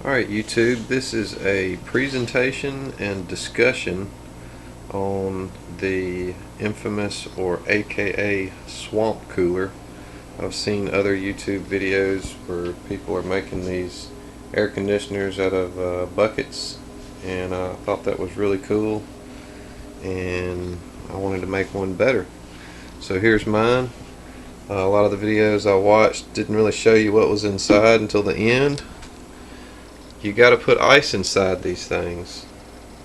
Alright YouTube, this is a presentation and discussion on the infamous or AKA swamp cooler. I've seen other YouTube videos where people are making these air conditioners out of buckets, and I thought that was really cool and I wanted to make one better. So here's mine. A lot of the videos I watched didn't really show you what was inside until the end. You got to put ice inside these things,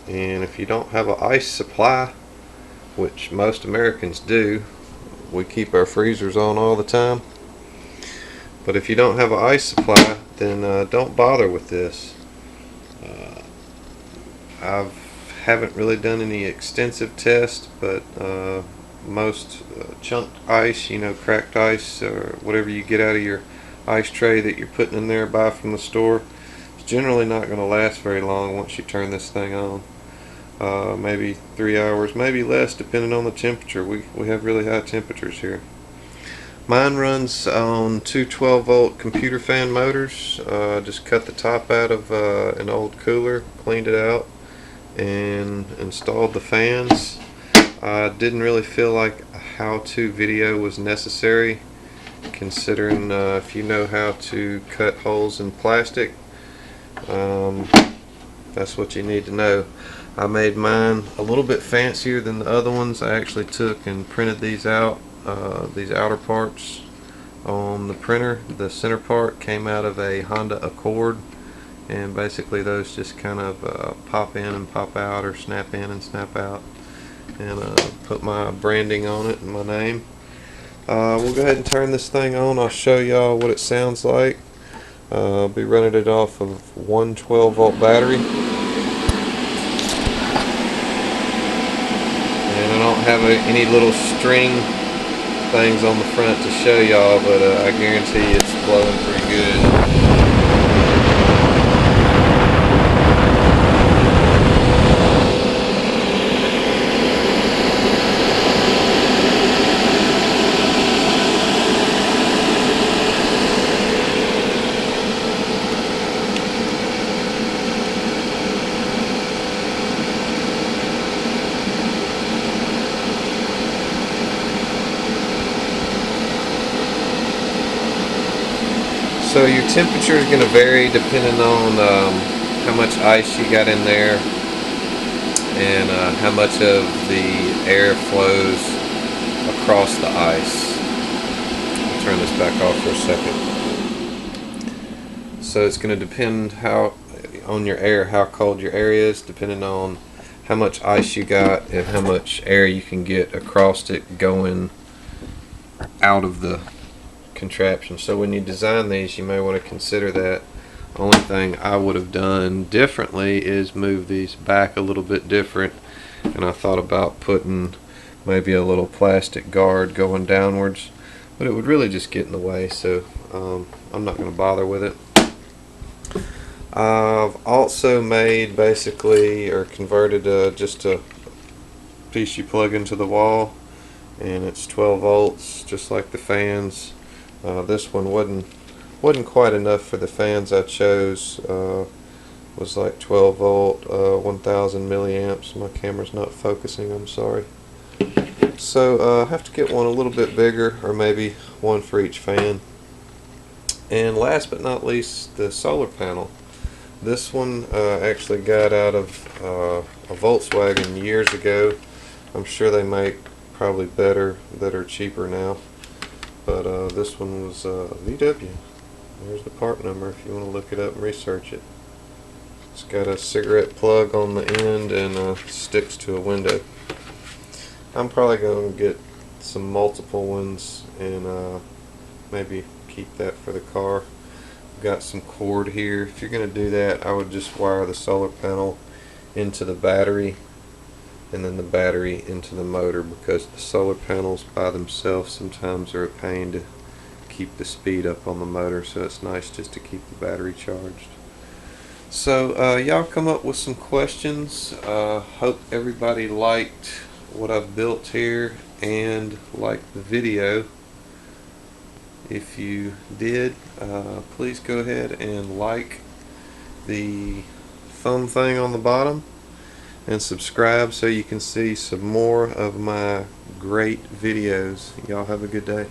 and if you don't have an ice supply, which most Americans do, we keep our freezers on all the time, but if you don't have an ice supply, then don't bother with this. I haven't really done any extensive tests, but most chunked ice, cracked ice or whatever you get out of your ice tray that you're putting in there, buy from the store, generally not going to last very long once you turn this thing on. Maybe 3 hours, maybe less, depending on the temperature. We have really high temperatures here. Mine runs on two 12-volt computer fan motors. Just cut the top out of an old cooler, cleaned it out, and installed the fans. I didn't really feel like a how-to video was necessary, considering if you know how to cut holes in plastic, that's what you need to know. I made mine a little bit fancier than the other ones. I actually took and printed these out, these outer parts on the printer. The center part came out of a Honda Accord, and basically those just kind of pop in and pop out, or snap in and snap out, and put my branding on it and my name. We'll go ahead and turn this thing on. I'll show y'all what it sounds like. I'll be running it off of one 12-volt battery, and I don't have any little string things on the front to show y'all, but I guarantee it's blowing pretty good. So your temperature is going to vary depending on how much ice you got in there, and how much of the air flows across the ice. I'll turn this back off for a second. So it's going to depend on your air, how cold your air is, depending on how much ice you got and how much air you can get across it going out of the contraption. So when you design these, you may want to consider that. Only thing I would have done differently is move these back a little bit different, and I thought about putting maybe a little plastic guard going downwards, but it would really just get in the way, so I'm not going to bother with it. I've also made basically, or converted just a piece you plug into the wall, and it's 12 volts just like the fans. This one wasn't quite enough for the fans I chose. Was like 12 volt, 1000 milliamps. My camera's not focusing, I'm sorry. So I have to get one a little bit bigger, or maybe one for each fan. And last but not least, the solar panel. This one actually got out of a Volkswagen years ago. I'm sure they make probably better that are cheaper now. But this one was VW. There's the part number if you want to look it up and research it. It's got a cigarette plug on the end and sticks to a window. I'm probably going to get some multiple ones and maybe keep that for the car. Got some cord here. If you're going to do that, I would just wire the solar panel into the battery, and then the battery into the motor, because the solar panels by themselves sometimes are a pain to keep the speed up on the motor, so it's nice just to keep the battery charged. So y'all come up with some questions. Hope everybody liked what I've built here and liked the video. If you did, please go ahead and like the thumb thing on the bottom and subscribe so you can see some more of my great videos. Y'all have a good day.